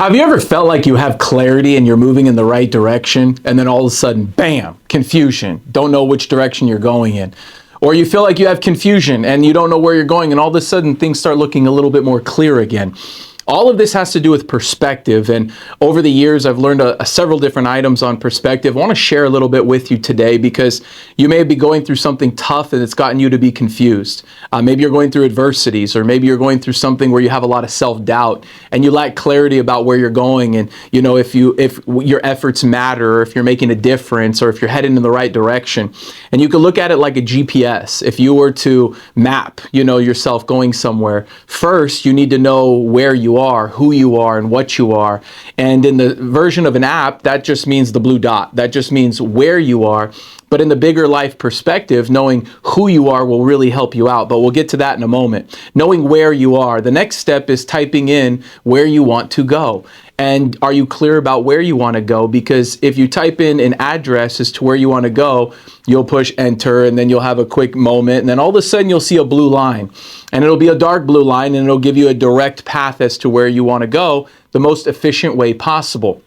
Have you ever felt like you have clarity and you're moving in the right direction, and then all of a sudden, bam, confusion, don't know which direction you're going in? Or you feel like you have confusion and you don't know where you're going, and all of a sudden things start looking a little bit more clear again. All of this has to do with perspective, and over the years I've learned several different items on perspective. I want to share a little bit with you today because you may be going through something tough and it's gotten you to be confused. Maybe you're going through adversities, or maybe you're going through something where you have a lot of self-doubt and you lack clarity about where you're going, and you know if your efforts matter, or if you're making a difference, or if you're heading in the right direction. And you can look at it like a GPS. If you were to map, yourself going somewhere, first you need to know where you are, who you are, and what you are. And in the version of an app, that just means the blue dot. That just means where you are. But in the bigger life perspective, knowing who you are will really help you out. But we'll get to that in a moment. Knowing where you are. The next step is typing in where you want to go. And are you clear about where you want to go? Because if you type in an address as to where you want to go, you'll push enter, and then you'll have a quick moment, and then all of a sudden you'll see a blue line. And it'll be a dark blue line, and it'll give you a direct path as to where you want to go the most efficient way possible.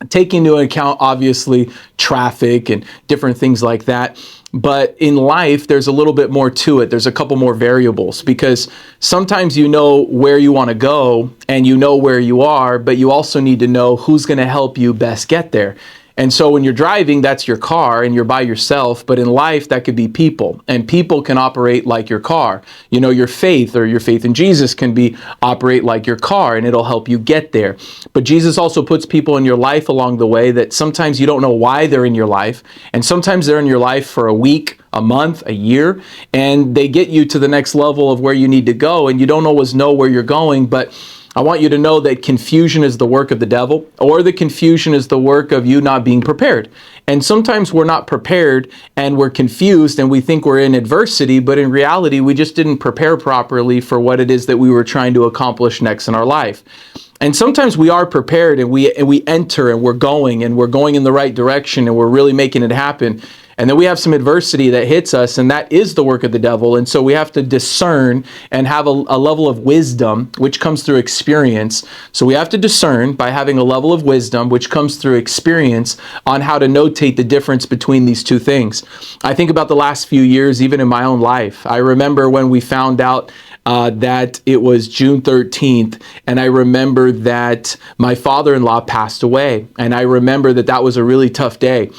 Taking into account, obviously, traffic and different things like that. But in life, there's a little bit more to it. There's a couple more variables, because sometimes you know where you want to go and you know where you are, but you also need to know who's going to help you best get there. And so when you're driving, that's your car and you're by yourself. But in life, that could be people, and people can operate like your car. Your faith, or your faith in Jesus, can operate like your car, and it'll help you get there. But Jesus also puts people in your life along the way that sometimes you don't know why they're in your life. And sometimes they're in your life for a week, a month, a year, and they get you to the next level of where you need to go. And you don't always know where you're going, but I want you to know that confusion is the work of the devil, or the confusion is the work of you not being prepared. And sometimes we're not prepared and we're confused and we think we're in adversity, but in reality, we just didn't prepare properly for what it is that we were trying to accomplish next in our life. And sometimes we are prepared and we enter and we're going in the right direction and we're really making it happen. And then we have some adversity that hits us, and that is the work of the devil. And so we have to discern and have a level of wisdom, which comes through experience. So we have to discern by having a level of wisdom, which comes through experience, on how to notate the difference between these two things. I think about the last few years, even in my own life. I remember when we found out that it was June 13th, and I remember that my father-in-law passed away, and I remember that was a really tough day,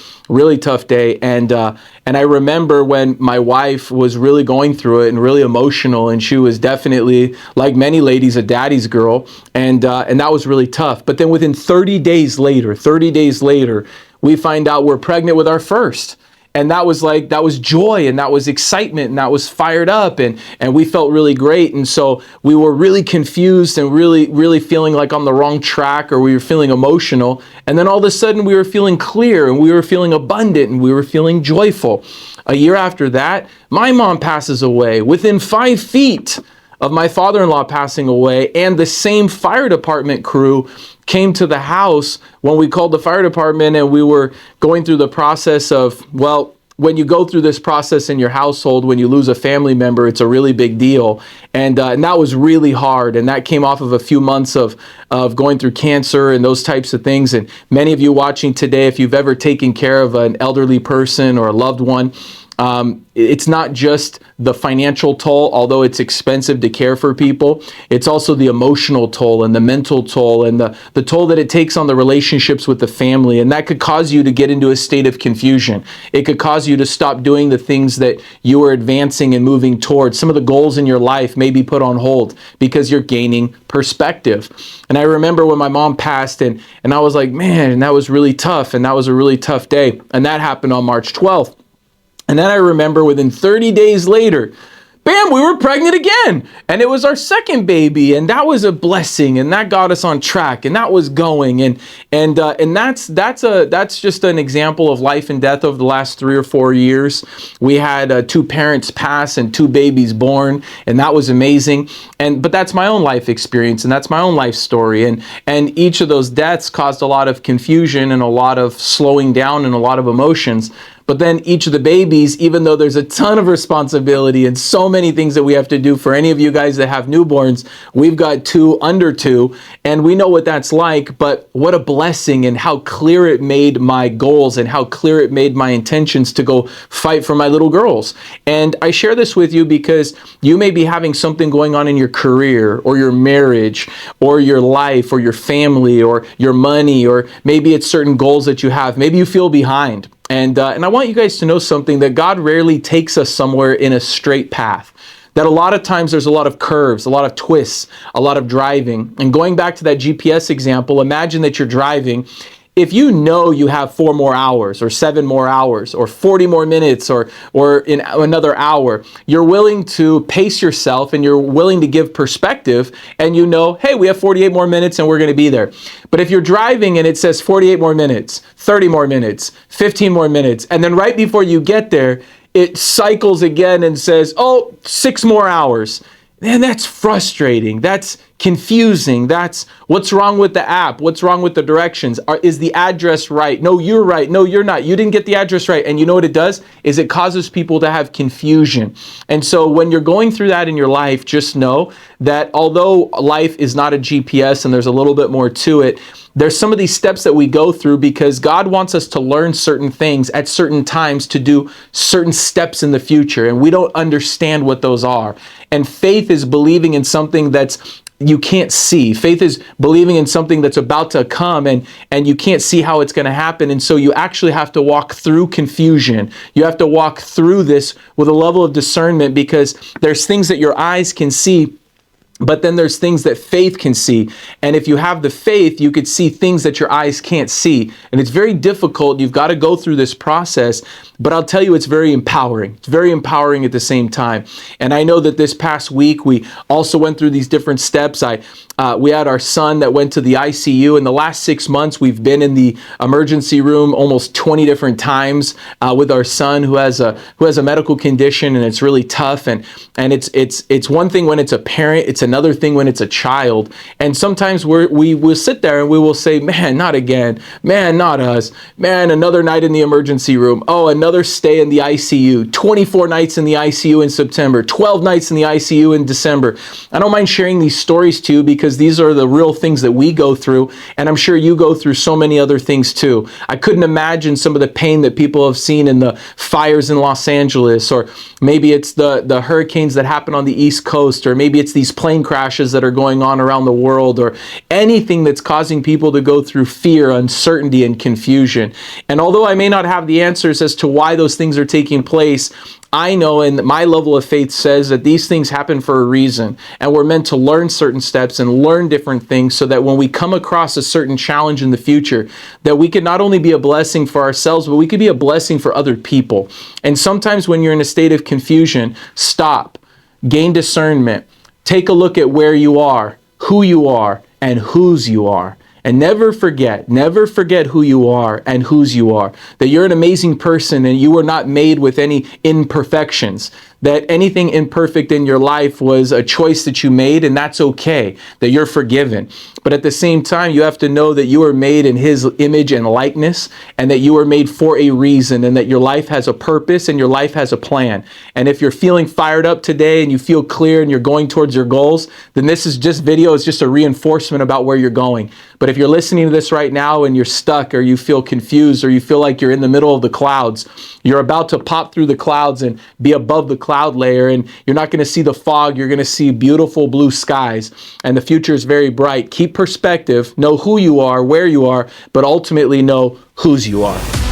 and I remember when my wife was really going through it and really emotional, and she was definitely, like many ladies, a daddy's girl, and that was really tough. But then within 30 days later, we find out we're pregnant with our first. And that was joy, and that was excitement, and that was fired up, and we felt really great. And so we were really confused and really feeling like on the wrong track, or we were feeling emotional. And then all of a sudden we were feeling clear, and we were feeling abundant, and we were feeling joyful. A year after that, my mom passes away within 5 feet of my father-in-law passing away, and the same fire department crew came to the house when we called the fire department, and we were going through the process of, well, when you go through this process in your household, when you lose a family member, it's a really big deal. And that was really hard. And that came off of a few months of going through cancer and those types of things. And many of you watching today, if you've ever taken care of an elderly person or a loved one, it's not just the financial toll, although it's expensive to care for people. It's also the emotional toll and the mental toll and the toll that it takes on the relationships with the family. And that could cause you to get into a state of confusion. It could cause you to stop doing the things that you were advancing and moving towards. Some of the goals in your life may be put on hold because you're gaining perspective. And I remember when my mom passed, and I was like, man, that was really tough. And that was a really tough day. And that happened on March 12th. And then I remember within 30 days later, bam, we were pregnant again. And it was our second baby, and that was a blessing, and that got us on track, and that was going. And that's just an example of life and death over the last 3 or 4 years. We had 2 parents pass and 2 babies born, and that was amazing. But that's my own life experience, and that's my own life story. And each of those deaths caused a lot of confusion and a lot of slowing down and a lot of emotions. But then each of the babies, even though there's a ton of responsibility and so many things that we have to do, for any of you guys that have newborns, we've got 2 under 2, and we know what that's like. But what a blessing, and how clear it made my goals and how clear it made my intentions to go fight for my little girls. And I share this with you because you may be having something going on in your career or your marriage or your life or your family or your money, or maybe it's certain goals that you have. Maybe you feel behind. And I want you guys to know something, that God rarely takes us somewhere in a straight path. That a lot of times there's a lot of curves, a lot of twists, a lot of driving. And going back to that GPS example, imagine that you're driving. If you know you have 4 more hours or 7 more hours or 40 more minutes or in another hour, you're willing to pace yourself and you're willing to give perspective, and you know, hey, we have 48 more minutes and we're going to be there. But if you're driving and it says 48 more minutes, 30 more minutes, 15 more minutes, and then right before you get there, it cycles again and says, oh, 6 more hours. Man, that's frustrating. That's confusing. That's what's wrong with the app. What's wrong with the directions? Is the address right? No, you're right. No, you're not. You didn't get the address right. And you know what it does? Is it causes people to have confusion. And so when you're going through that in your life, just know that although life is not a GPS and there's a little bit more to it, there's some of these steps that we go through because God wants us to learn certain things at certain times to do certain steps in the future, and we don't understand what those are. And faith is believing in something that's you can't see. Faith is believing in something that's about to come, and you can't see how it's going to happen. And so you actually have to walk through confusion. You have to walk through this with a level of discernment, because there's things that your eyes can see, but then there's things that faith can see. And if you have the faith, you could see things that your eyes can't see. And it's very difficult. You've got to go through this process. But I'll tell you, it's very empowering. It's very empowering at the same time. And I know that this past week, we also went through these different steps. We had our son that went to the ICU. In the last 6 months, we've been in the emergency room almost 20 different times with our son who has a medical condition, and it's really tough. And it's one thing when it's a parent, it's another thing when it's a child. And sometimes we will sit there and we will say, man, not again. Man, not us. Man, another night in the emergency room. Oh, another stay in the ICU. 24 nights in the ICU in September. 12 nights in the ICU in December. I don't mind sharing these stories to you because these are the real things that we go through. And I'm sure you go through so many other things too. I couldn't imagine some of the pain that people have seen in the fires in Los Angeles, or maybe it's the hurricanes that happen on the East Coast, or maybe it's these plane crashes that are going on around the world, or anything that's causing people to go through fear, uncertainty, and confusion. And although I may not have the answers as to why those things are taking place, I know, and my level of faith says that these things happen for a reason, and we're meant to learn certain steps and learn different things so that when we come across a certain challenge in the future, that we can not only be a blessing for ourselves, but we could be a blessing for other people. And sometimes when you're in a state of confusion, stop, gain discernment, take a look at where you are, who you are, and whose you are. And never forget who you are and whose you are. That you're an amazing person and you were not made with any imperfections. That anything imperfect in your life was a choice that you made, and that's okay. That you're forgiven. But at the same time, you have to know that you are made in His image and likeness, and that you are made for a reason, and that your life has a purpose and your life has a plan. And if you're feeling fired up today and you feel clear and you're going towards your goals, then this is just video. It's just a reinforcement about where you're going. But if you're listening to this right now and you're stuck, or you feel confused, or you feel like you're in the middle of the clouds, you're about to pop through the clouds and be above the cloud layer, and you're not going to see the fog. You're going to see beautiful blue skies, and the future is very bright. Keep perspective, know who you are, where you are, but ultimately know whose you are.